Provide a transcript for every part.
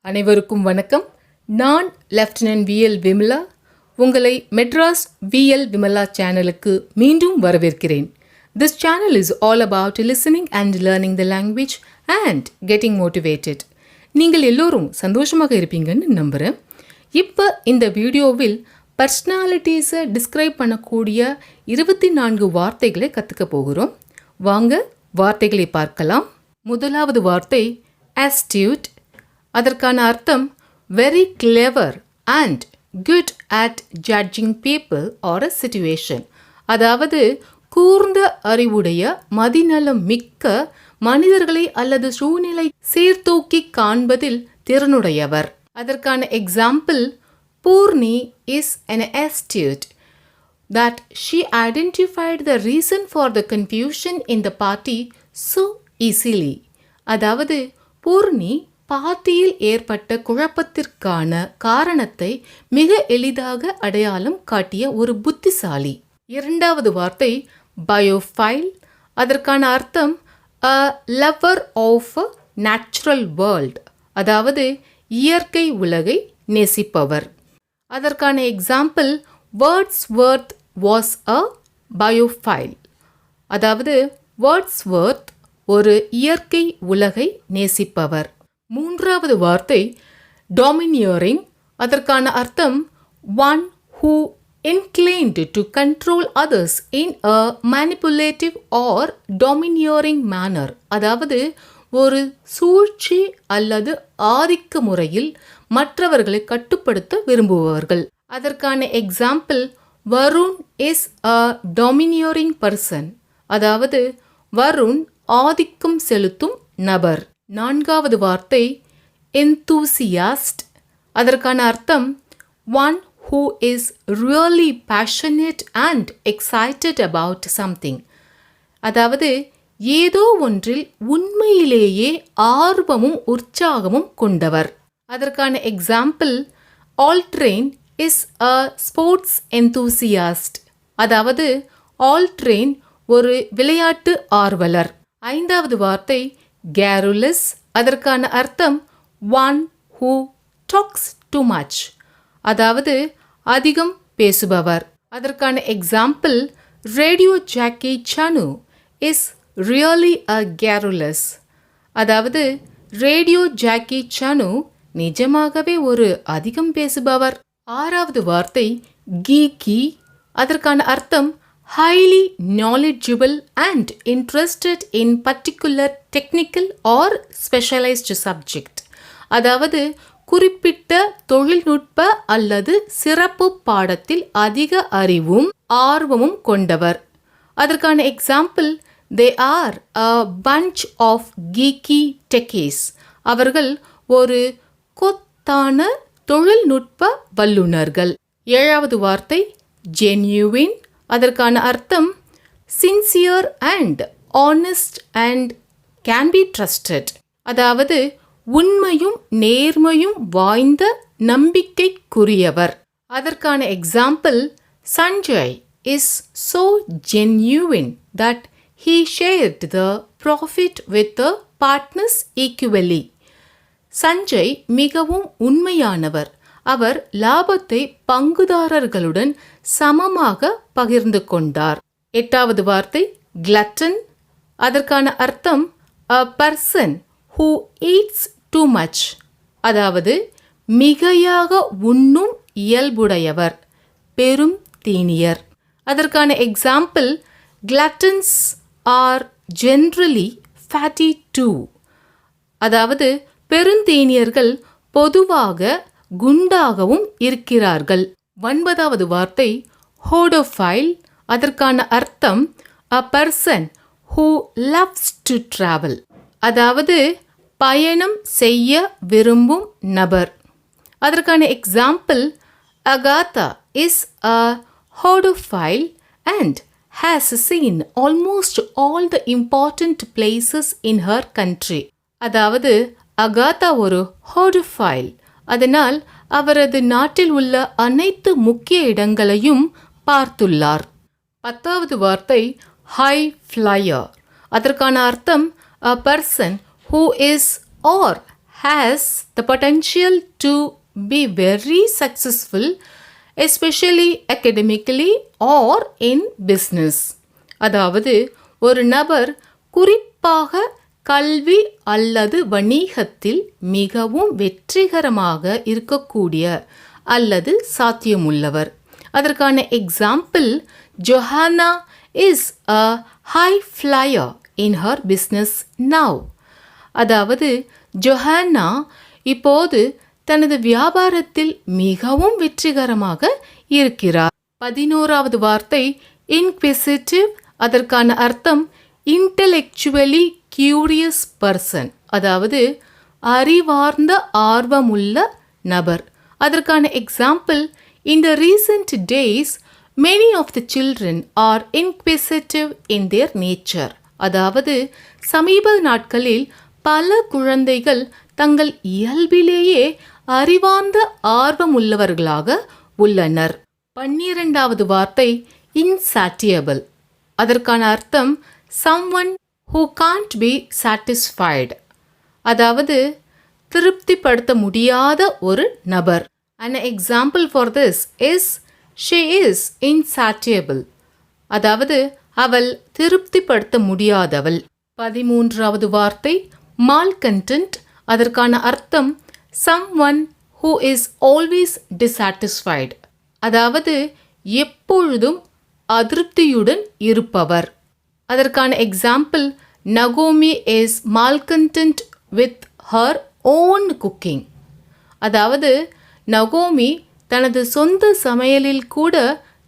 அனைவருக்கும் வணக்கம். நான் லெப்டினன்ட் விஎல் விமலா. உங்களை மெட்ராஸ் விஎல் விமலா சேனலுக்கு மீண்டும் வரவேற்கிறேன். This channel is all about listening and learning the language and getting motivated. நீங்கள் எல்லோரும் சந்தோஷமாக இருப்பீங்கன்னு நம்புகிறேன். இப்போ இந்த வீடியோவில் பர்சனாலிட்டிஸை டிஸ்கிரைப் பண்ணக்கூடிய 24 வார்த்தைகளை கற்றுக்க போகிறோம். வாங்க வார்த்தைகளை பார்க்கலாம். முதலாவது வார்த்தை astute. அதற்கான அர்த்தம் very clever and good at judging people or a situation. அதாவது கூர்ந்த அறிவுடைய மதிநலம் மிக்க மனிதர்களை அல்லது சூழ்நிலை சீர்தூக்கி காண்பதில் திறனுடையவர். அதற்கான example, Poorni is an astute that she identified the reason for the confusion in the party so easily. அதாவது பூர்ணி பார்ட்டியில் ஏற்பட்ட குழப்பத்திற்கான காரணத்தை மிக எளிதாக அடையாளம் காட்டிய ஒரு புத்திசாலி. இரண்டாவது வார்த்தை பயோஃபைல். அதற்கான அர்த்தம் a lover of a natural world. அதாவது இயற்கை உலகை நேசிப்பவர். அதற்கான example, Wordsworth was a biophile. அதாவது வேர்ட்ஸ்வொர்த் ஒரு இயற்கை உலகை நேசிப்பவர். மூன்றாவது வார்த்தை domineering. அதற்கான அர்த்தம் one who inclined to control others in a manipulative or domineering manner. அதாவது ஒரு சூழ்ச்சி அல்லது ஆதிக்க முறையில் மற்றவர்களை கட்டுப்படுத்த விரும்புபவர்கள். அதற்கான example, Varun is a domineering person. அதாவது வருண் ஆதிக்கம் செலுத்தும் நபர். நான்காவது வார்த்தை enthusiast. அதற்கான அர்த்தம் one who is really passionate and excited about something. அதாவது ஏதோ ஒன்றில் உண்மையிலேயே ஆர்வமும் உற்சாகமும் கொண்டவர். அதற்கான example, ஆல்ட்ரெயின் is a sports enthusiast. அதாவது ஆல்ட்ரெயின் ஒரு விளையாட்டு ஆர்வலர். ஐந்தாவது வார்த்தை garrulous. அதற்கான அர்த்தம் one who talks too much. அதாவது அதிகம் பேசுபவர். அதற்கான example, radio jockey Sanu is really a garrulous. அதாவது ரேடியோ ஜாக்கி சனு நிஜமாகவே ஒரு அதிகம் பேசுபவர். ஆறாவது வார்த்தை geeky. அதற்கான அர்த்தம் highly knowledgeable and interested in particular technical or specialized subject. அதாவது குறிப்பிட்ட தொழில்நுட்ப அல்லது சிறப்பு பாடத்தில் அதிக அறிவும் ஆர்வமும் கொண்டவர். அதற்கான example, they are a bunch of geeky techies. அவர்கள் ஒரு கொத்தான தொழில்நுட்ப வல்லுநர்கள். ஏழாவது வார்த்தை genuine. அதற்கான அர்த்தம் sincere and honest and can be trusted. அதாவது உண்மையும் நேர்மையும் வாய்ந்த நம்பிக்கைக்குரியவர். அதற்கான example, Sanjay is so genuine that he shared the profit with the partners equally. Sanjay மிகவும் உண்மையானவர். அவர் லாபத்தை பங்குதாரர்களுடன் சமமாக பகிர்ந்து கொண்டார். எட்டாவது வார்த்தை glutton. அதற்கான அர்த்தம் a person who eats too much. அதாவது மிகையாக உண்ணும் இயல்புடையவர், பெரும் தீனியர். அதற்கான example, gluttons are generally fatty too. அதாவது பெருந்தீனியர்கள் பொதுவாக குண்டாகவும் இருக்கிறார்கள். ஒன்பதாவது வார்த்தை hodophile. அதற்கான அர்த்தம் a person who loves to travel. அதாவது பயணம் செய்ய விரும்பும் நபர். அதற்கான example, Agatha is a hodophile and has seen almost all the important places in her country. அதாவது அகாதா ஒரு hodophile. அதனால் அவரது நாட்டில் உள்ள அனைத்து முக்கிய இடங்களையும் பார்த்துள்ளார். 10வது வார்த்தை high flyer. அதற்கான அர்த்தம் a person who is or has the potential to be very successful, especially academically or in business. அதாவது ஒரு நபர் குறிப்பாக கல்வி அல்லது வணிகத்தில் மிகவும் வெற்றிகரமாக இருக்கக்கூடிய அல்லது சாத்தியமுள்ளவர். அதற்கான example, Johanna is a high flyer in her business now. அதாவது ஜொஹானா இப்போது தனது வியாபாரத்தில் மிகவும் வெற்றிகரமாக இருக்கிறார். 11வது வார்த்தை இன்க்விசிட்டிவ். அதற்கான அர்த்தம் இன்டெலெக்சுவலி கியூரியஸ் பர்சன், அதாவது அறிவார்ந்த ஆர்வமுள்ள நபர். அதற்கான example, in the recent days many of the children are inquisitive in their nature. அதாவது சமீப நாட்களில் பல குழந்தைகள் தங்கள் இயல்பிலேயே அறிவார்ந்த ஆர்வமுள்ளவர்களாக உள்ளனர். 12வது வார்த்தை insatiable. அதற்கான அர்த்தம் someone who can't be satisfied, அதாவது திருப்திப்படுத்த முடியாத ஒரு நபர். An example for this is she is insatiable, அதாவது அவள் திருப்திப்படுத்த முடியாதவள். 13வது வார்த்தை malcontent. அதற்கான அர்த்தம் someone who is always dissatisfied, அதாவது எப்பொழுதும் அதிருப்தியுடன் இருப்பவர். அதற்கான எக்ஸாம்பிள், நகோமி is malcontent with her own cooking, அதாவது நகோமி தனது சொந்த சமையலில் கூட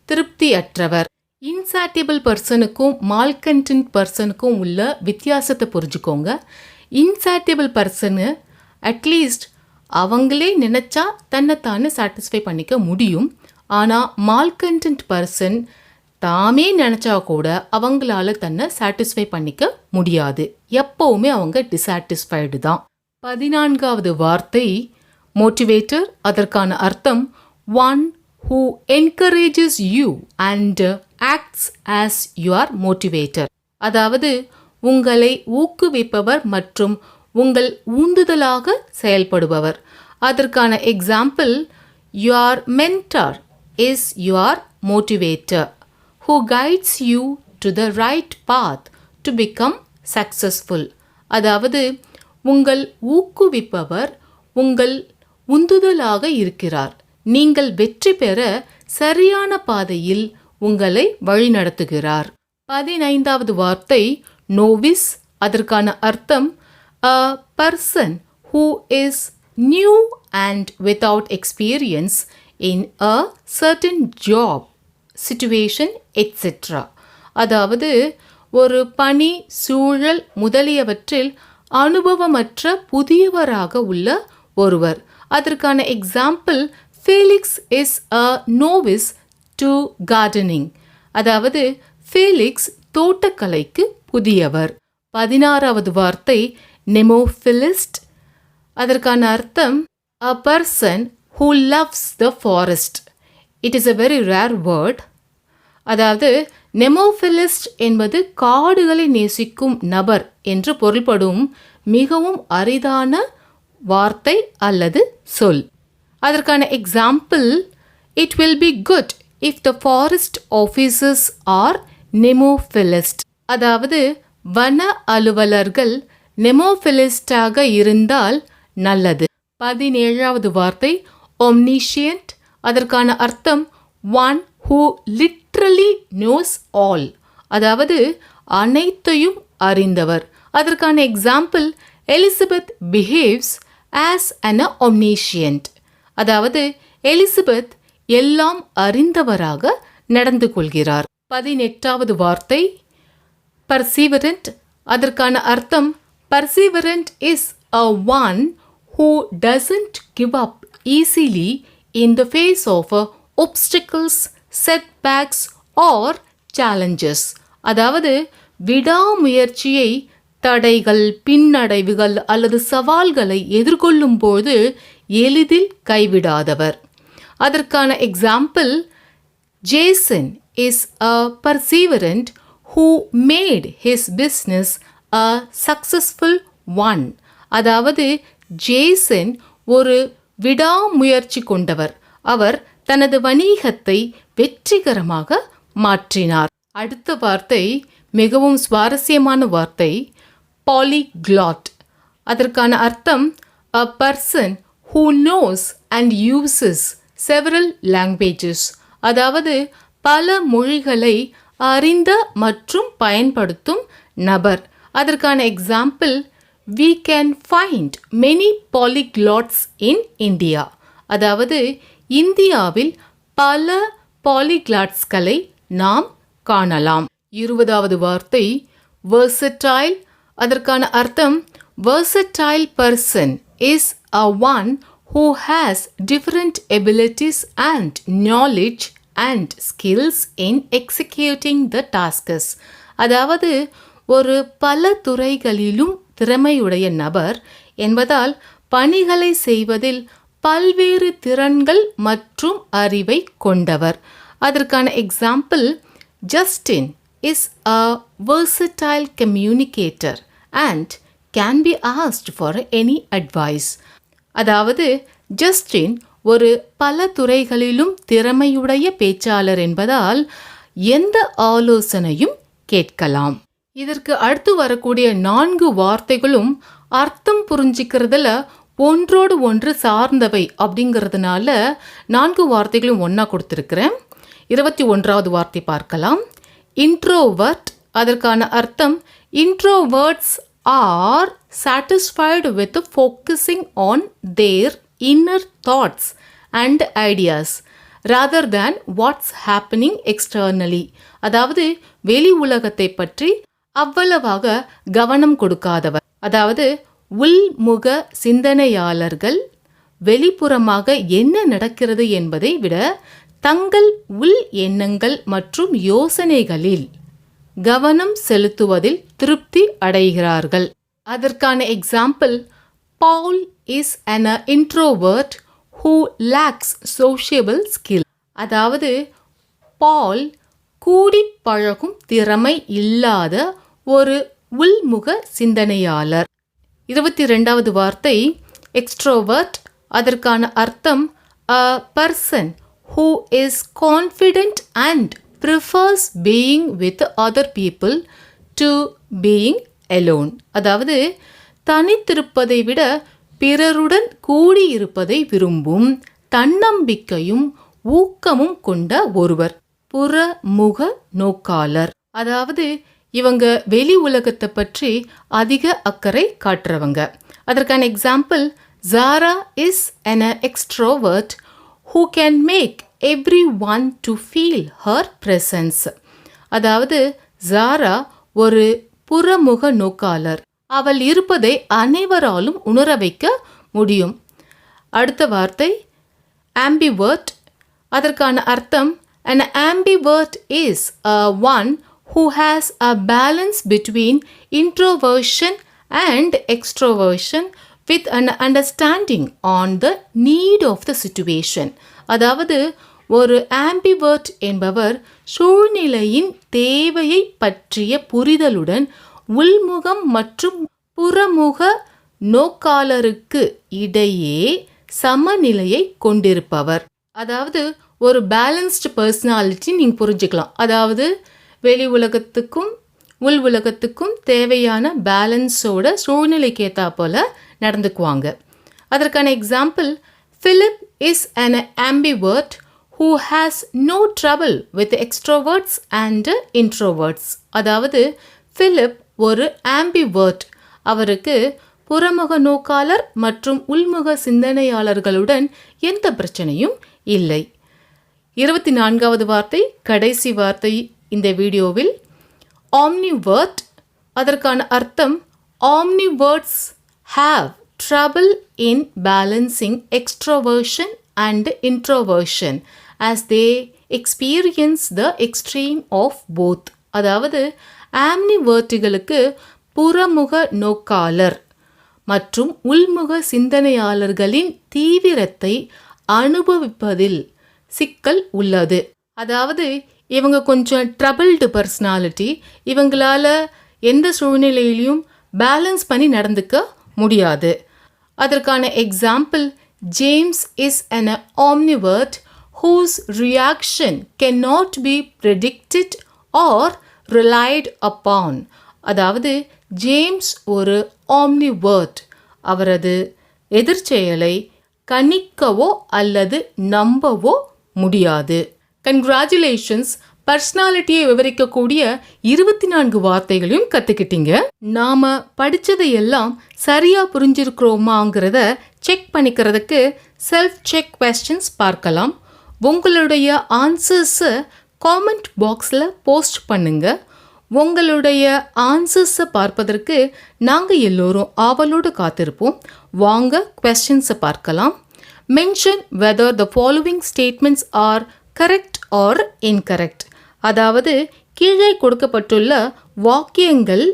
திருப்தியற்றவர். இன்சாட்டிபிள் பர்சனுக்கும் மால்கண்டன்ட் பர்சனுக்கும் உள்ள வித்தியாசத்தை புரிஞ்சுக்கோங்க. இன்சாட்டிபிள் பர்சனு அட்லீஸ்ட் அவங்களே நினச்சா தன்னைத்தானே சாட்டிஸ்ஃபை பண்ணிக்க முடியும். ஆனால் மால்கண்டன்ட் பர்சன் தாமே நினச்சா கூட அவங்களால தன்னை சாட்டிஸ்ஃபை பண்ணிக்க முடியாது. எப்போவுமே அவங்க டிசாட்டிஸ்ஃபைடு தான். 14வது வார்த்தை மோட்டிவேட்டர். அதற்கான அர்த்தம் one who encourages you and acts as your motivator, அதாவது உங்களை ஊக்குவிப்பவர் மற்றும் உங்கள் ஊந்துதலாக செயல்படுபவர். அதற்கான example, your mentor is your motivator who guides you to the right path to become successful, அதாவது உங்கள் ஊக்குவிப்பவர் உங்கள் உந்துதலாக இருக்கிறார். நீங்கள் வெற்றி பெற சரியான பாதையில் உங்களை வழிநடத்துகிறார். 15வது வார்த்தை நோவிஸ். அதற்கான அர்த்தம் a person who is new and without experience in a certain job, situation, etc. அதாவது ஒரு பணி, சூழல் முதலியவற்றில் அனுபவமற்ற புதியவராக உள்ள ஒருவர். அதற்கான example, Felix is a novice to gardening, அதாவது ஃபேலிக்ஸ் தோட்டக்கலைக்கு புதியவர். 16வது வார்த்தை நெமோஃபிலிஸ்ட். அதற்கான அர்த்தம் a person who loves the forest. It is a very rare word. அதாவது நெமோஃபிலிஸ்ட் என்பது காடுகளை நேசிக்கும் நபர் என்று பொருள்படும் மிகவும் அரிதான வார்த்தை அல்லது சொல். அதற்கான example, it will be good if the forest officers are nemophilist, அதாவது வன அலுவலர்கள் நெமோஃபிலிஸ்டாக இருந்தால் நல்லது. 17வது வார்த்தை omniscient. அதற்கான அர்த்தம் one who literally knows all, அதாவது அனைத்தையும் அறிந்தவர். அதற்கான example, Elizabeth behaves as an omniscient, அதாவது எலிசபெத் எல்லாம் அறிந்தவராக நடந்து கொள்கிறார். 18வது வார்த்தை perseverant. அதற்கான அர்த்தம் perseverant is a one who doesn't give up easily in the face of obstacles, setbacks or challenges, அதாவது விடாமுயற்சியை தடைகள், பின்னடைவுகள் அல்லது சவால்களை எதிர்கொள்ளும் போது எளிதில் கைவிடாதவர். அதற்கான example, Jason is a perseverant who made his business a successful one, அதாவது ஜேசன் ஒரு விடாமுயற்சி கொண்டவர். அவர் தனது வணிகத்தை வெற்றிகரமாக மாற்றினார். அடுத்த வார்த்தை மிகவும் சுவாரஸ்யமான வார்த்தை, பாலிக்ளாட். அதற்கான அர்த்தம் a person who knows and uses several languages. அதாவது பல மொழிகளை அறிந்த மற்றும் பயன்படுத்தும் நபர். அதற்கான example, we can find many polyglots in India. அதாவது இந்தியாவில் பல பாலிகிளாட்ஸ்களை நாம் காணலாம். 20வது வார்த்தை versatile. அதற்கான அர்த்தம், versatile person is a one who has different abilities and knowledge and skills in executing the tasks. அதாவது ஒரு பல துறைகளிலும் திறமையுடைய நபர் என்பதால் பணிகளை செய்வதில் பல்வேறு திறன்கள் மற்றும் அறிவை கொண்டவர். அதற்கான example, Justin is a versatile communicator and can be asked for any advice. அதாவது ஜஸ்டின் ஒரு பல துறைகளிலும் திறமையுடைய பேச்சாளர் என்பதால் எந்த ஆலோசனையும் கேட்கலாம். இதற்கு அடுத்து வரக்கூடிய 4 வார்த்தைகளும் அர்த்தம் புரிஞ்சிக்கிறதுல ஒன்றோடு ஒன்று சார்ந்தவை அப்படிங்கிறதுனால 4 வார்த்தைகளும் ஒன்றா கொடுத்துருக்கிறேன். 21வது வார்த்தை பார்க்கலாம், இன்ட்ரோவர்ட். அதற்கான அர்த்தம், introverts are satisfied with focusing on their inner thoughts and ideas rather than what's happening externally. அதாவது வெளி உலகத்தை பற்றி அவ்வளவாக கவனம் கொடுக்காதவர். அதாவது உள்முக சிந்தனையாளர்கள் வெளிப்புறமாக என்ன நடக்கிறது என்பதை விட தங்கள் உள் எண்ணங்கள் மற்றும் யோசனைகளில் கவனம் செலுத்துவதில் திருப்தி அடைகிறார்கள். அதற்கான example, Paul is an introvert who lacks sociable skill. அதாவது பால் கூடி பழகும் திறமை இல்லாத ஒரு உள்முக சிந்தனையாளர். 22வது வார்த்தை எக்ஸ்ட்ரோவர்ட். அதற்கான அர்த்தம், a person who is confident and prefers being with other people to being alone. அதாவது தனித்திருப்பதை விட பிறருடன் கூடியிருப்பதை விரும்பும் தன்னம்பிக்கையும் ஊக்கமும் கொண்ட ஒருவர். புறமுக நோக்காளர். அதாவது இவங்க வெளி உலகத்தை பற்றி அதிக அக்கறை காட்டுறவங்க. அதற்கான example, Zara is an extrovert who can make everyone to feel her presence. அதாவது ஜாரா ஒரு புறமுக நோக்காளர். அவள் இருப்பதை அனைவராலும் உணர வைக்க முடியும். அடுத்த வார்த்தை ambivert. அதற்கான அர்த்தம், an ambivert is one who has a balance between introversion and extroversion with an understanding on the need of the situation. அதாவது ஒரு ambivert என்பவர் சூழ்நிலையின் தேவையை பற்றிய புரிதலுடன் உள்முகம் மற்றும் புறமுக நோக்காளருக்கு இடையே சமநிலையை கொண்டிருப்பவர். அதாவது ஒரு பேலன்ஸ்டு பர்சனாலிட்டி நீங்கள் புரிஞ்சுக்கலாம். அதாவது வெளி உலகத்துக்கும் உள் உலகத்துக்கும் தேவையான பேலன்ஸோட சூழ்நிலைக்கு ஏற்றா போல நடந்துக்குவாங்க. அதற்கான example, Philip is an ambivert who has no trouble with extroverts and introverts. அதாவது Philip ஒரு ambivert. அவருக்கு புறமுக நோக்காளர் மற்றும் உள்முக சிந்தனையாளர்களுடன் எந்த பிரச்சனையும் இல்லை. 24வது வார்த்தை கடைசி வார்த்தை இந்த வீடியோவில், omnivert. அதற்கான அர்த்தம், omniverts have trouble in balancing extroversion and introversion as they experience the extreme of both. அதாவது ஆம்னிவர்ட்டுகளுக்கு புறமுக நோக்காளர் மற்றும் உள்முக சிந்தனையாளர்களின் தீவிரத்தை அனுபவிப்பதில் சிக்கல் உள்ளது. அதாவது இவங்க கொஞ்சம் ட்ரபிள்டு பர்சனாலிட்டி. இவங்களால எந்த சூழ்நிலையிலையும் பேலன்ஸ் பண்ணி நடந்துக்க முடியாது. அதற்கான example, James is an omnivore whose reaction cannot be predicted or relied upon. அதாவது ஜேம்ஸ் ஒரு ஆம்னிவர்ட், அவரது எதிர்ச்செயலை கணிக்கவோ அல்லது நம்பவோ முடியாது. கங்க்ராச்சுலேஷன்ஸ், பர்சனாலிட்டியை விவரிக்கக்கூடிய 24 வார்த்தைகளையும் கத்துக்கிட்டீங்க. நாம படிச்சதையெல்லாம் சரியா புரிஞ்சிருக்கிறோமாங்கிறத செக் பண்ணிக்கிறதுக்கு செல்ஃப் செக் கொஸ்டின்ஸ் பார்க்கலாம். உங்களுடைய ஆன்சர்ஸை காமெண்ட் பாக்ஸில் போஸ்ட் பண்ணுங்க. உங்களுடைய ஆன்சர்ஸை பார்ப்பதற்கு நாங்கள் எல்லோரும் ஆவலோடு காத்திருப்போம். வாங்க கொஸ்டின்ஸை பார்க்கலாம். Mention whether the following statements are correct or incorrect. அதாவது கீழே கொடுக்கப்பட்டுள்ள வாக்கியங்கள்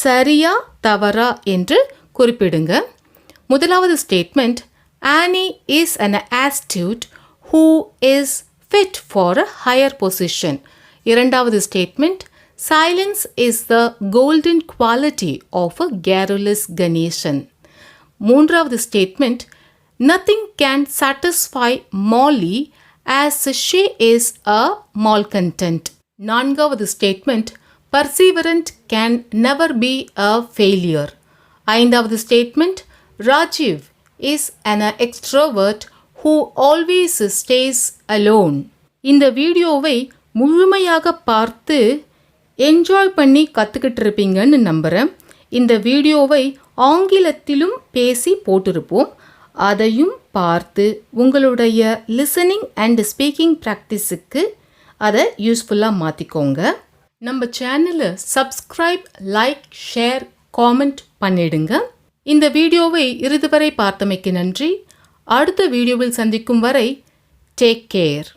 சரியா தவறா என்று குறிப்பிடுங்க. முதலாவது statement, Annie is an astute who is fit for a higher position. இரண்டாவது statement, silence is the golden quality of a garrulous Ganeshan. மூன்றாவது statement, nothing can satisfy Molly as she is a malcontent. நான்காவது statement, perseverant can never be a failure. ஐந்தாவது statement, Rajiv is an extrovert who always stays alone. இந்த வீடியோவை முழுமையாக பார்த்து enjoy பண்ணி கற்றுக்கிட்டு இருப்பீங்கன்னு நம்புகிறேன். இந்த வீடியோவை ஆங்கிலத்திலும் பேசி போட்டிருப்போம். அதையும் பார்த்து உங்களுடைய லிசனிங் அண்ட் ஸ்பீக்கிங் ப்ராக்டிஸுக்கு அதை யூஸ்ஃபுல்லாக மாற்றிக்கோங்க. நம்ம சேனலை சப்ஸ்கிரைப், லைக், ஷேர், காமெண்ட் பண்ணிடுங்க. இந்த வீடியோவை இறுதி வரை பார்த்தமைக்கு நன்றி. அடுத்த வீடியோவில் சந்திக்கும் வரை டேக் கேர்.